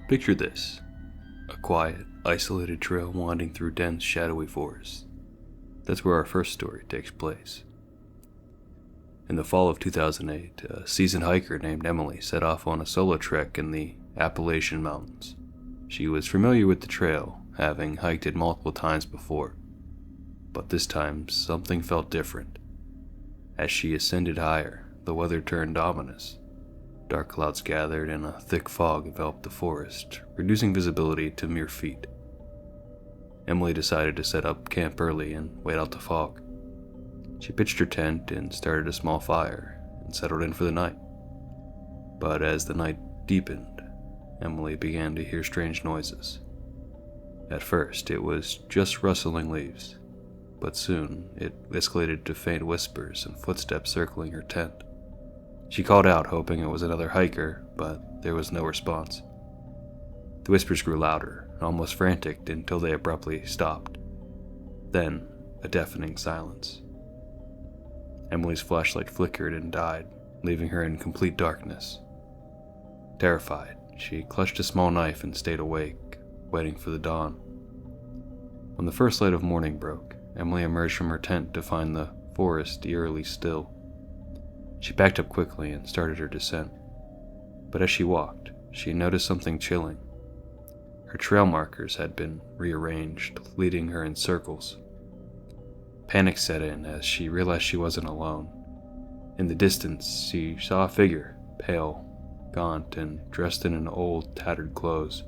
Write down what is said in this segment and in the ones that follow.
Picture this: a quiet, isolated trail winding through dense, shadowy forests. That's where our first story takes place. In the fall of 2008, a seasoned hiker named Emily set off on a solo trek in the Appalachian Mountains. She was familiar with the trail, having hiked it multiple times before. But this time, something felt different. As she ascended higher, the weather turned ominous. Dark clouds gathered and a thick fog enveloped the forest, reducing visibility to mere feet. Emily decided to set up camp early and wait out the fog. She pitched her tent and started a small fire and settled in for the night. But as the night deepened, Emily began to hear strange noises. At first, it was just rustling leaves, but soon it escalated to faint whispers and footsteps circling her tent. She called out, hoping it was another hiker, but there was no response. The whispers grew louder, almost frantic, until they abruptly stopped. Then, a deafening silence. Emily's flashlight flickered and died, leaving her in complete darkness. Terrified, she clutched a small knife and stayed awake, waiting for the dawn. When the first light of morning broke, Emily emerged from her tent to find the forest eerily still. She packed up quickly and started her descent. But as she walked, she noticed something chilling. Her trail markers had been rearranged, leading her in circles. Panic set in as she realized she wasn't alone. In the distance, she saw a figure, pale, gaunt, and dressed in an old, tattered clothes.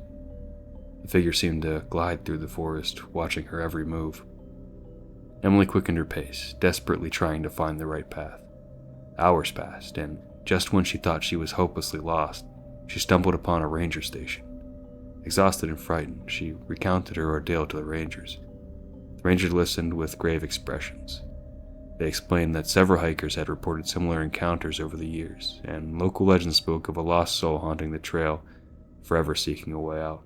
The figure seemed to glide through the forest, watching her every move. Emily quickened her pace, desperately trying to find the right path. Hours passed, and just when she thought she was hopelessly lost, she stumbled upon a ranger station. Exhausted and frightened, she recounted her ordeal to the rangers. The rangers listened with grave expressions. They explained that several hikers had reported similar encounters over the years, and local legend spoke of a lost soul haunting the trail, forever seeking a way out.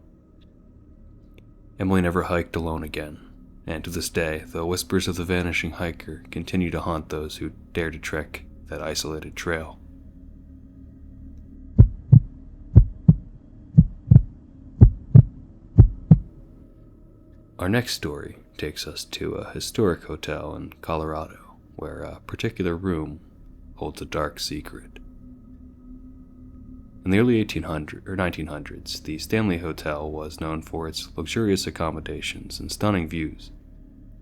Emily never hiked alone again, and to this day, the whispers of the vanishing hiker continue to haunt those who dare to trek that isolated trail. Our next story takes us to a historic hotel in Colorado, where a particular room holds a dark secret. In the early 1900s, the Stanley Hotel was known for its luxurious accommodations and stunning views,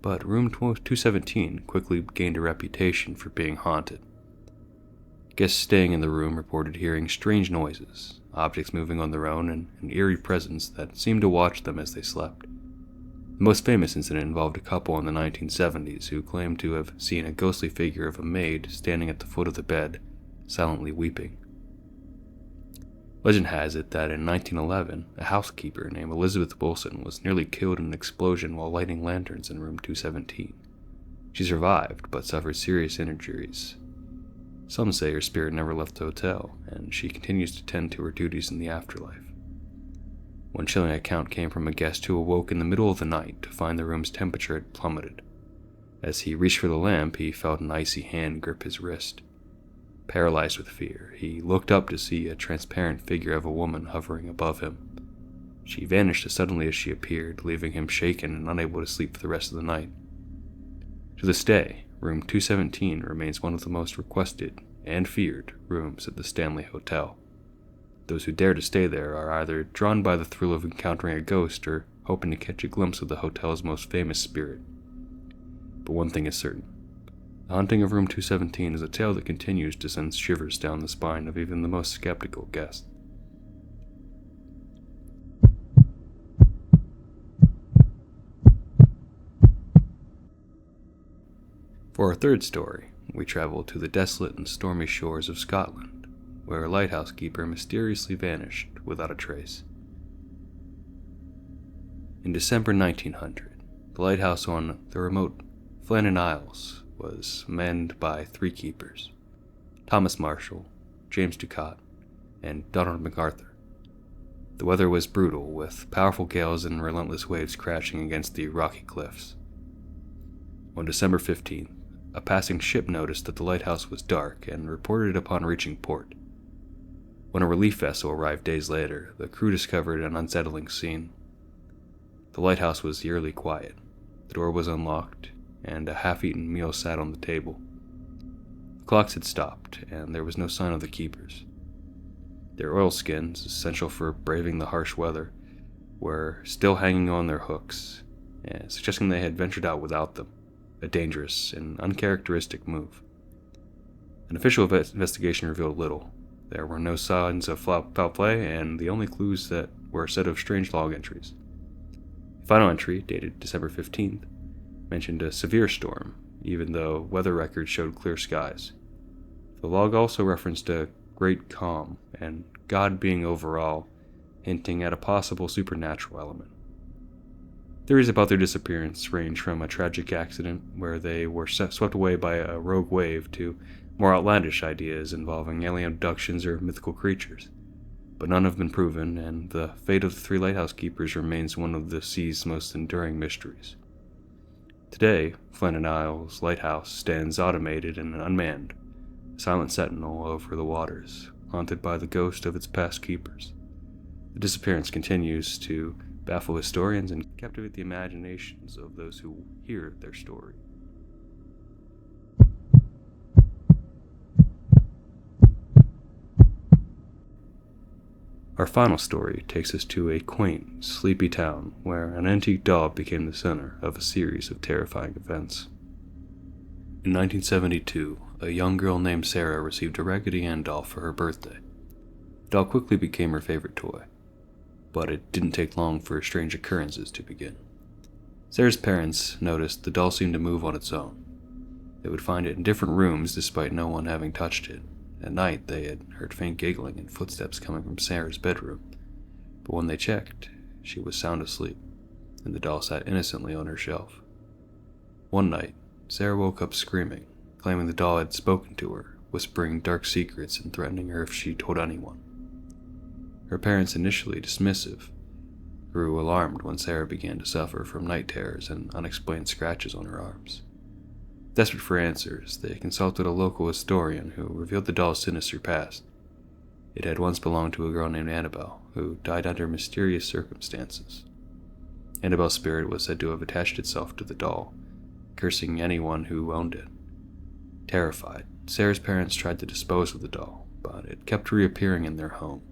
but room 217 quickly gained a reputation for being haunted. Guests staying in the room reported hearing strange noises, objects moving on their own, and an eerie presence that seemed to watch them as they slept. The most famous incident involved a couple in the 1970s who claimed to have seen a ghostly figure of a maid standing at the foot of the bed, silently weeping. Legend has it that in 1911, a housekeeper named Elizabeth Wilson was nearly killed in an explosion while lighting lanterns in room 217. She survived, but suffered serious injuries. Some say her spirit never left the hotel, and she continues to tend to her duties in the afterlife. One chilling account came from a guest who awoke in the middle of the night to find the room's temperature had plummeted. As he reached for the lamp, he felt an icy hand grip his wrist. Paralyzed with fear, he looked up to see a transparent figure of a woman hovering above him. She vanished as suddenly as she appeared, leaving him shaken and unable to sleep for the rest of the night. To this day, room 217 remains one of the most requested and feared rooms at the Stanley Hotel. Those who dare to stay there are either drawn by the thrill of encountering a ghost or hoping to catch a glimpse of the hotel's most famous spirit. But one thing is certain. The haunting of room 217 is a tale that continues to send shivers down the spine of even the most skeptical guest. For our third story, we travel to the desolate and stormy shores of Scotland, where a lighthouse keeper mysteriously vanished without a trace. In December 1900, the lighthouse on the remote Flannan Isles was manned by three keepers: Thomas Marshall, James Ducat, and Donald MacArthur. The weather was brutal, with powerful gales and relentless waves crashing against the rocky cliffs. On December 15th, a passing ship noticed that the lighthouse was dark and reported it upon reaching port. When a relief vessel arrived days later, the crew discovered an unsettling scene. The lighthouse was eerily quiet. The door was unlocked, and a half-eaten meal sat on the table. The clocks had stopped, and there was no sign of the keepers. Their oilskins, essential for braving the harsh weather, were still hanging on their hooks, suggesting they had ventured out without them, a dangerous and uncharacteristic move. An official investigation revealed little. There were no signs of foul play, and the only clues that were a set of strange log entries. The final entry, dated December 15th, mentioned a severe storm, even though weather records showed clear skies. The log also referenced a great calm and God being overall, hinting at a possible supernatural element. Theories about their disappearance range from a tragic accident where they were swept away by a rogue wave to more outlandish ideas involving alien abductions or mythical creatures. But none have been proven, and the fate of the 3 lighthouse keepers remains one of the sea's most enduring mysteries. Today, Flannan Isles Lighthouse stands automated and unmanned, a silent sentinel over the waters, haunted by the ghost of its past keepers. The disappearance continues to baffle historians and captivate the imaginations of those who hear their story. Our final story takes us to a quaint, sleepy town where an antique doll became the center of a series of terrifying events. In 1972, a young girl named Sarah received a Raggedy Ann doll for her birthday. The doll quickly became her favorite toy, but it didn't take long for strange occurrences to begin. Sarah's parents noticed the doll seemed to move on its own. They would find it in different rooms despite no one having touched it. At night, they had heard faint giggling and footsteps coming from Sarah's bedroom, but when they checked, she was sound asleep, and the doll sat innocently on her shelf. One night, Sarah woke up screaming, claiming the doll had spoken to her, whispering dark secrets and threatening her if she told anyone. Her parents, initially dismissive, grew alarmed when Sarah began to suffer from night terrors and unexplained scratches on her arms. Desperate for answers, they consulted a local historian who revealed the doll's sinister past. It had once belonged to a girl named Annabelle, who died under mysterious circumstances. Annabelle's spirit was said to have attached itself to the doll, cursing anyone who owned it. Terrified, Sarah's parents tried to dispose of the doll, but it kept reappearing in their home.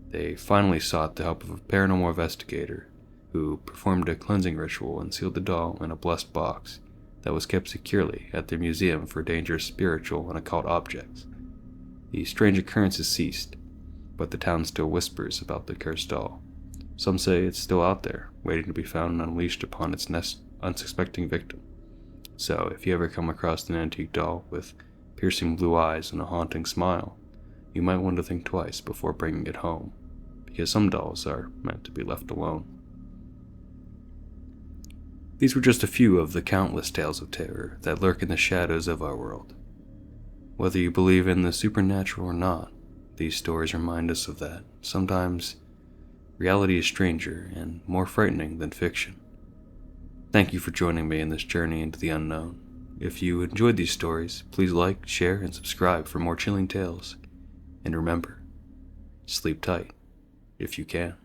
They finally sought the help of a paranormal investigator, who performed a cleansing ritual and sealed the doll in a blessed box that was kept securely at their museum for dangerous spiritual and occult objects. The strange occurrences ceased, but the town still whispers about the cursed doll. Some say it's still out there, waiting to be found and unleashed upon its unsuspecting victim. So, if you ever come across an antique doll with piercing blue eyes and a haunting smile, you might want to think twice before bringing it home, because some dolls are meant to be left alone. These were just a few of the countless tales of terror that lurk in the shadows of our world. Whether you believe in the supernatural or not, these stories remind us of that. Sometimes, reality is stranger and more frightening than fiction. Thank you for joining me in this journey into the unknown. If you enjoyed these stories, please like, share, and subscribe for more chilling tales. And remember, sleep tight if you can.